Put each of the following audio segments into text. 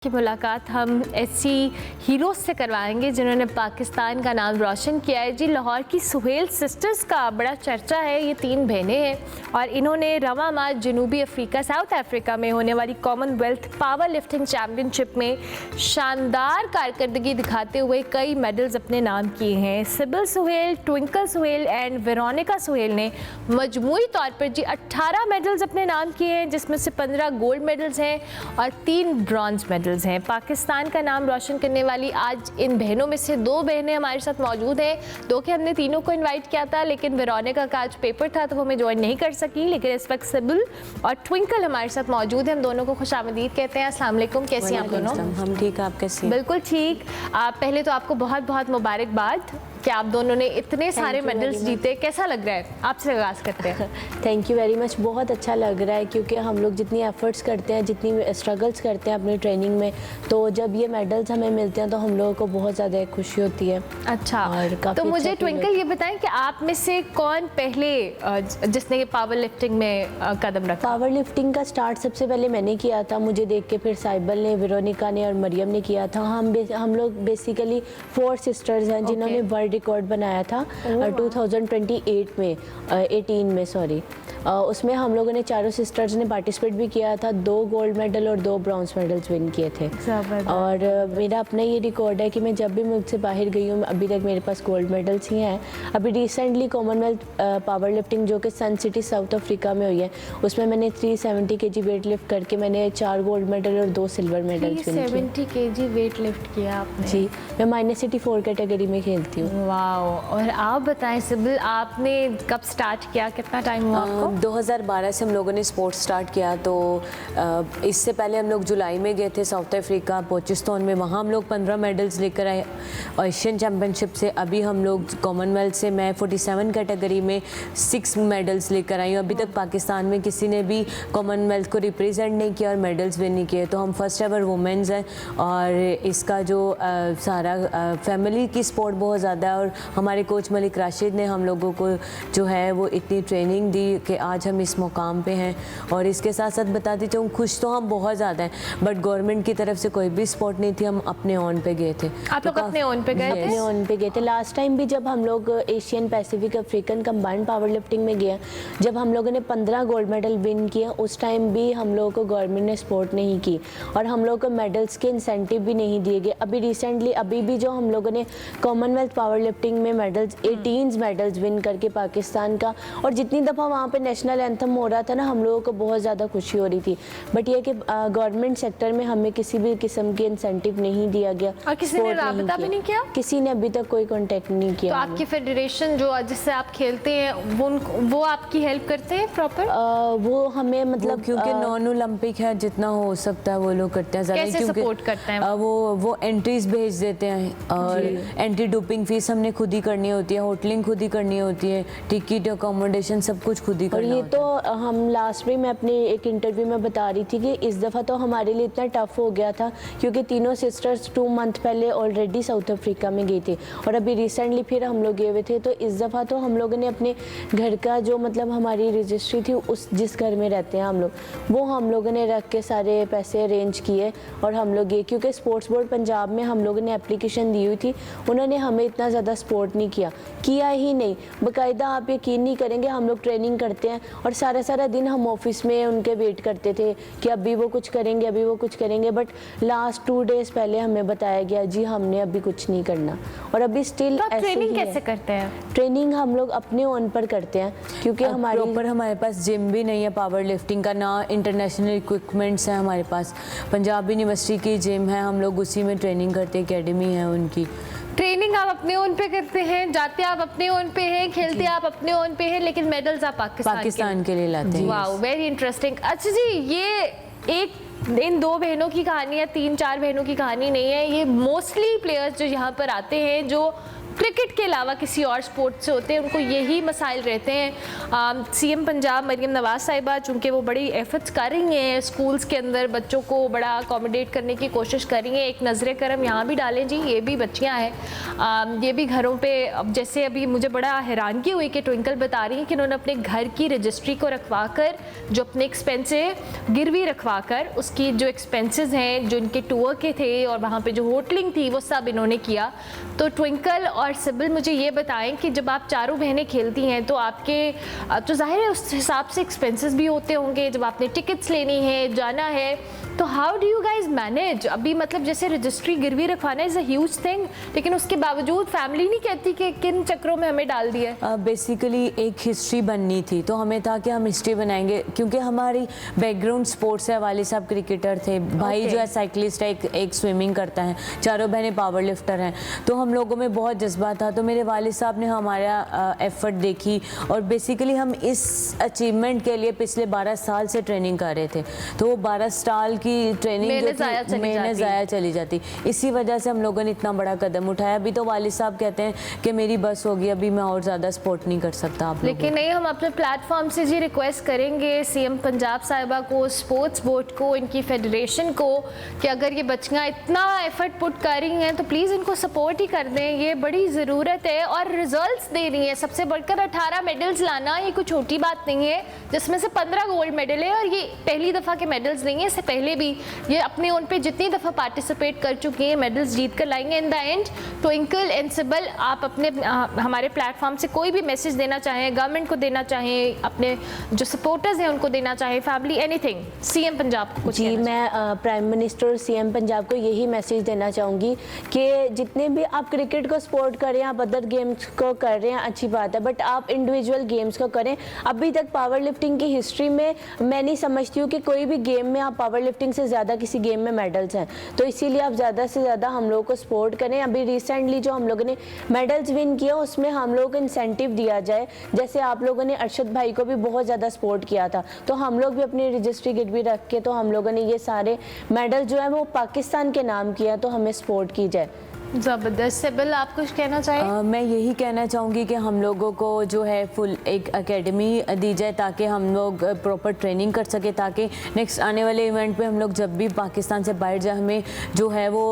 की मुलाकात हम ऐसी हीरोज़ से करवाएंगे जिन्होंने पाकिस्तान का नाम रोशन किया है। जी, लाहौर की सुहेल सिस्टर्स का बड़ा चर्चा है। ये 3 बहनें हैं और इन्होंने रवां माह जनूबी अफ्रीका साउथ अफ्रीका में होने वाली कॉमनवेल्थ पावर लिफ्टिंग चैम्पियनशिप में शानदार कारकर्दगी दिखाते हुए कई मेडल्स अपने नाम किए हैं। सिबिल सुहेल, ट्विंकल सुहेल एंड वेरोनिका सुहेल ने मजमूई तौर पर जी 18 मेडल्स अपने नाम किए हैं, जिसमें से 15 गोल्ड मेडल्स हैं और 3 ब्रॉन्ज मेडल्स हैं। पाकिस्तान का नाम रोशन करने वाली आज इन बहनों में से 2 बहनें हमारे साथ मौजूद हैं। 2 के हमने तीनों को इनवाइट किया था, लेकिन वेरोनिका का आज पेपर था तो वो हमें ज्वाइन नहीं कर सकी, लेकिन इस वक्त सिबिल और ट्विंकल हमारे साथ मौजूद हैं। हम दोनों को खुशामदीद कहते हैं। अस्सलाम वालेकुम, कैसी हैं आप दोनों? हम ठीक, आप कैसे हैं? बिल्कुल ठीक। पहले तो आपको बहुत बहुत मुबारकबाद कि आप दोनों ने इतने सारे मेडल्स जीते। कैसा लग रहा है? आपसे आगाज़ करते हैं। Thank you very much. बहुत अच्छा लग रहा है क्योंकि हम लोग जितनी एफर्ट्स करते हैं, जितनी स्ट्रगल्स करते हैं अपनी ट्रेनिंग में, तो जब ये मेडल्स हमें मिलते हैं तो हम लोगों को बहुत ज़्यादा खुशी होती है। अच्छा, तो मुझे ट्विंकल ये बताएं कि आप में से कौन पहले जिसने पावर लिफ्टिंग में कदम रखा? पावर लिफ्टिंग का स्टार्ट सबसे पहले मैंने किया था, मुझे देख के फिर साइबल ने, वेरोनिका ने और मरियम ने किया था। हम लोग बेसिकली 4 सिस्टर्स हैं जिन्होंने वर्ल्ड रिकॉर्ड बनाया था 2028 में 18 में सॉरी। उसमें हम लोगों ने चारों सिस्टर्स ने पार्टिसिपेट भी किया था। 2 गोल्ड मेडल और 2 ब्रॉन्ज मेडल्स विन किए थे। और मेरा अपना ये रिकॉर्ड है कि मैं जब भी मुल्क से बाहर गई हूँ अभी तक मेरे पास गोल्ड मेडल्स ही हैं। अभी रिसेंटली कॉमनवेल्थ पावर लिफ्टिंग जो कि सन सिटी साउथ अफ्रीका में हुई है, उसमें मैंने 370 kg वेट लिफ्ट करके मैंने 4 गोल्ड मेडल और 2 सिल्वर मेडल्स विन किए। 370 kg वेट लिफ्ट किया आपने? जी, मैं -84 कैटेगरी में खेलती हूँ। वाओ। और आप बताएं सिबिल, आपने कब स्टार्ट किया, कितना टाइम हुआ आपको? 2012 से हम लोगों ने स्पोर्ट्स स्टार्ट किया। तो इससे पहले हम लोग जुलाई में गए थे साउथ अफ्रीका पोचिस्तान में, वहाँ हम लोग 15 मेडल्स लेकर आए एशियन चैम्पियनशिप से। अभी हम लोग कॉमनवेल्थ से मैं 47 कैटेगरी में 6 मेडल्स लेकर आई हूँ। अभी तक पाकिस्तान में किसी ने भी कॉमनवेल्थ को रिप्रेजेंट नहीं किया और मेडल्स विन नहीं किए, तो हम फर्स्ट एवर वुमेंस हैं। और इसका जो सारा फैमिली की सपोर्ट बहुत ज़्यादा है और हमारे कोच मलिक राशिद ने हम लोगों को जो है वो इतनी ट्रेनिंग दी कि आज हम इस मुकाम पे हैं। और इसके साथ साथ बताती चाहूँ, खुश तो हम बहुत ज़्यादा हैं, बट गवर्नमेंट की तरफ से कोई भी सपोर्ट नहीं थी। हम अपने ऑन पे गए थे। आप लोग अपने ऑन पे गए थे? अपने ऑन पे गए थे। लास्ट टाइम भी जब हम लोग Asian Pacific African combined power lifting में गए, जब हम लोगों ने 15 गोल्ड मेडल विन किए, उस टाइम भी हम लोगों को गवर्नमेंट ने सपोर्ट नहीं की और हम लोगों को मेडल्स के इंसेंटिव भी नहीं दिए गए। अभी रिसेंटली अभी भी जो हम लोगों ने कॉमनवेल्थ पावर लिफ्टिंग में मेडल्स 18 मेडल्स विन करके पाकिस्तान का, और जितनी दफ़ा वहाँ पे नेशनल एंथम हो रहा था ना, हम लोगों को बहुत ज़्यादा खुशी हो रही थी। बट ये कि गवर्नमेंट सेक्टर में हमें किसी भी किस्म के इंसेंटिव नहीं दिया गया और किसी ने राबता भी नहीं किया? किसी ने अभी तक कोई कांटेक्ट नहीं किया। तो आपकी फेडरेशन जो जिससे आप खेलते हैं वो आपकी हेल्प करते हैं प्रॉपर? वो हमें मतलब क्योंकि नॉन ओलंपिक है, जितना हो सकता है वो लोग करते हैं। कैसे सपोर्ट करते हैं? वो एंट्रीज भेज देते हैं और एंटी डोपिंग फीस हमने खुद ही करनी होती है, होटलिंग खुद ही करनी होती है, टिकट अकोमोडेशन सब कुछ खुद ही करना और ये होता है। तो हम लास्ट में मैं अपने एक इंटरव्यू में बता रही थी कि इस दफ़ा तो हमारे लिए इतना टफ हो गया था क्योंकि तीनों सिस्टर्स 2 मंथ पहले ऑलरेडी साउथ अफ्रीका में गई थी और अभी रिसेंटली फिर हम लोग गए हुए थे। तो इस दफ़ा तो हम लोगों ने अपने घर का जो मतलब हमारी रजिस्ट्री थी, उस जिस घर में रहते हैं हम लोग, वो हम लोगों ने रख के सारे पैसे अरेंज किए और हम लोग गए। क्योंकि स्पोर्ट्स बोर्ड पंजाब में हम लोगों ने एप्लीकेशन दी हुई थी, उन्होंने हमें इतना ज़्यादा सपोर्ट नहीं किया ही नहीं। बाकायदा आप यकीन नहीं करेंगे, हम लोग ट्रेनिंग करते हैं और सारा दिन हम ऑफिस में उनके वेट करते थे कि अभी वो कुछ करेंगे, अभी वो कुछ करेंगे। बट लास्ट 2 डेज़ पहले हमें बताया गया जी हमने अभी कुछ नहीं करना। और अभी स्टिल तो ट्रेनिंग कैसे करते हैं? ट्रेनिंग हम लोग अपने ऑन पर करते हैं क्योंकि हमारे पास जिम भी नहीं है पावर लिफ्टिंग का, ना इंटरनेशनल इक्विपमेंट्स हैं हमारे पास। पंजाब यूनिवर्सिटी की जिम है, हम लोग उसी में ट्रेनिंग करते हैं, एकेडमी है उनकी। ट्रेनिंग आप अपने ओन पे करते हैं, जाते आप अपने ओन पे हैं, खेलते आप अपने ओन पे हैं, लेकिन मेडल्स आप पाकिस्तान के लिए लाते हैं। Wow, very interesting. अच्छा जी, ये इन 2 बहनों की कहानी है, 3-4 बहनों की कहानी नहीं है। ये मोस्टली प्लेयर्स जो यहाँ पर आते हैं जो क्रिकेट के अलावा किसी और स्पोर्ट से होते हैं, उनको यही मसाइल रहते हैं। सीएम पंजाब मरीम नवाज साहिबा चूँकि वो बड़ी एफर्ट्स कर रही हैं, स्कूल्स के अंदर बच्चों को बड़ा अकोमोडेट करने की कोशिश कर रही हैं। एक नज़र करम यहाँ भी डालें जी, ये भी बच्चियाँ हैं, ये भी घरों पे, अब जैसे अभी मुझे बड़ा हैरानगी हुई कि ट्विंकल बता रही हैं कि उन्होंने अपने घर की रजिस्ट्री को रखवा कर, जो अपने एक्सपेंस गिरवी रखवा कर, उसकी जो एक्सपेंसेस हैं जो इनके टूर के थे और वहाँ पे जो होटलिंग थी वो सब इन्होंने किया। तो ट्विंकल और सिबिल मुझे ये बताएं कि जब आप चारों बहनें खेलती हैं तो आपके तो जाहिर है उस हिसाब से एक्सपेंसेस भी होते होंगे, जब आपने टिकट्स लेनी है, जाना है, तो how do you guys manage? अभी मतलब जैसे रजिस्ट्री गिरवी रखवाना इज़ अ ह्यूज थिंग, लेकिन उसके बावजूद फैमिली नहीं कहती कि किन चक्रों में हमें डाल दिया। बेसिकली एक हिस्ट्री बननी थी, तो हमें था कि हम हिस्ट्री बनाएंगे, क्योंकि हमारी बैकग्राउंड स्पोर्ट्स है, वाले साहब क्रिकेटर थे, भाई जो है साइकिलिस्ट है, एक स्विमिंग करता है, चारों बहनें पावर लिफ्टर हैं, तो हम लोगों में बहुत जज्बा था। तो मेरे वालिद साहब ने हमारा एफर्ट देखी और बेसिकली हम इस अचीवमेंट के लिए पिछले 12 साल से ट्रेनिंग कर रहे थे। तो वो 12 साल की ट्रेनिंग महीने ज़ाया चली जाती, इसी वजह से हम लोगों ने इतना बड़ा कदम उठाया। अभी तो वालिद साहब कहते हैं कि मेरी बस होगी, अभी मैं और ज़्यादा सपोर्ट नहीं कर सकता आप लोगों। लेकिन नहीं, हम अपने प्लेटफॉर्म से जी रिक्वेस्ट करेंगे सीएम पंजाब साहिबा को, स्पोर्ट्स बोर्ड को, इनकी फेडरेशन को, कि अगर ये बच्चियाँ इतना एफर्ट पुट कर रही हैं तो प्लीज़ इनको सपोर्ट ही कर दें, ये बड़ी ज़रूरत है। और रिजल्ट्स दे रही हैं, सबसे बढ़कर 18 मेडल्स लाना ये कोई छोटी बात नहीं है, जिसमें से 15 गोल्ड मेडल है, और ये पहली दफ़ा के मेडल्स नहीं है, इससे पहले भी ये अपने उन पे जितनी दफ़ा पार्टिसिपेट कर चुकी हैं मेडल्स जीत कर लाएंगे। In the end twinkle and CIBIL, आप अपने हमारे प्लेटफॉर्म से कोई भी मैसेज देना चाहें, गवर्नमेंट को देना चाहें, अपने जो सपोर्टर्स हैं उनको देना चाहें, फैमिली, एनीथिंग, सीएम पंजाब को कुछ जी, मैं प्राइम मिनिस्टर और सीएम पंजाब को यही मैसेज देना चाहूँगी कि जितने भी आप क्रिकेट को सपोर्ट करें, आप अदर गेम्स को कर रहे हैं, अच्छी बात है, बट आप इंडिविजुअल गेम्स को करें। अभी तक पावर लिफ्टिंग की हिस्ट्री में मैं नहीं समझती हूँ कि कोई भी गेम में आप पावर लिफ्टिंग से ज़्यादा किसी गेम में मेडल्स हैं, तो इसीलिए आप ज़्यादा से ज़्यादा हम लोगों को सपोर्ट करें। अभी रिसेंटली जो हम लोगों ने मेडल्स विन किया उसमें हम लोगों को इंसेंटिव दिया जाए, जैसे आप लोगों ने अरशद भाई को भी बहुत ज़्यादा सपोर्ट किया था, तो हम लोग भी अपनी रजिस्ट्री गिरवी रख के तो हम लोगों ने ये सारे मेडल जो है वो पाकिस्तान के नाम किया, तो हमें सपोर्ट की जाए। ज़बरदस्त। सिबिल, आप कुछ कहना चाहें? मैं यही कहना चाहूँगी कि हम लोगों को जो है फुल एक एकेडमी दी जाए ताकि हम लोग प्रॉपर ट्रेनिंग कर सके, ताकि नेक्स्ट आने वाले इवेंट पे हम लोग जब भी पाकिस्तान से बाहर जाए हमें जो है वो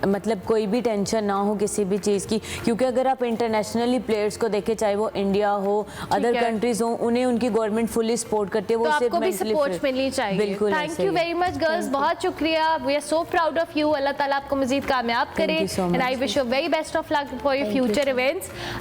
मतलब कोई भी टेंशन ना हो किसी भी चीज़ की, क्योंकि अगर आप इंटरनेशनली प्लेयर्स को देखें, चाहे वो इंडिया हो, अदर कंट्रीज़ हो, उन्हें उनकी गवर्नमेंट फुली सपोर्ट करती है, वो आपको भी सपोर्ट मिलनी चाहिए। बिल्कुल। Thank you very much girls, बहुत शुक्रिया, we are so proud of you. Allah ताला आपको मज़ीद कामयाब करे, and I wish you very best of luck for your future events.